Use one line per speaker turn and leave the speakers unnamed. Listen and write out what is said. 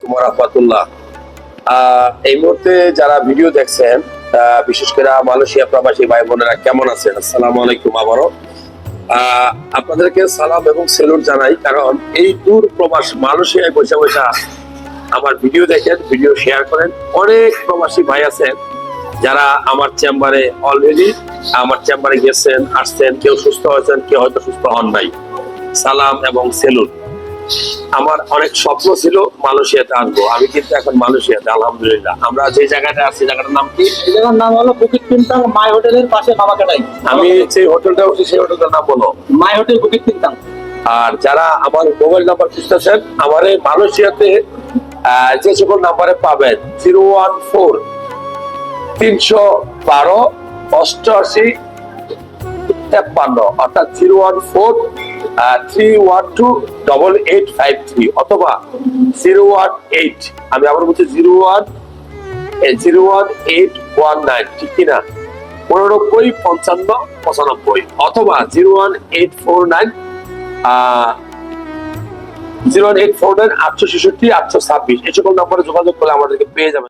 আলাইকুম ওয়া রাহমাতুল্লাহ। এই মুহূর্তে যারা ভিডিও দেখছেন, বিশেষ করে মালয়েশিয়া প্রবাসী ভাই বোনেরা কেমন আছেন? আসসালামু আলাইকুম। আবারও আপনাদেরকে সালাম এবং সেলুট জানাই, কারণ এই দূর প্রবাস মালয়েশিয়ায় বসে বসে আমার ভিডিও দেখেন, ভিডিও শেয়ার করেন। অনেক প্রবাসী ভাই আছেন যারা আমার চেম্বারে অলরেডি আমার চেম্বারে গেছেন, আসছেন, কেউ সুস্থ হয়েছেন, কেউ হয়তো সুস্থ হন নাই। সালাম এবং সেলুট। আমার অনেক স্বপ্ন ছিল মালয়েশিয়াতে আসবো, আমি কিন্তু এখন মালয়েশিয়াতে আলহামদুলিল্লাহ। আমরা যে জায়গাটা আছি, জায়গাটার নাম কি?
এই জায়গার নাম হলো বুকিট কিনতাম, মাই হোটেলের পাশে মামাকাটাই।
আমি যে হোটেলটা উঠছি সেই হোটেলটার নাম বলো।
মাই হোটেল বুকিট কিনতাম।
আর যারা আমার মোবাইল নাম্বার খুঁজতেছেন, আমার এই মালয়েশিয়াতে যে সকল নাম্বারে পাবেন 014-312-88-53, অর্থাৎ 014-312-8853 অথবা 018, আমি আবার বলছি 01819, ঠিক কিনা? 89-55-95 অথবা 01849-866-826 এই সকল নম্বরে যোগাযোগ করলে আমাদেরকে পেয়ে যাবেন।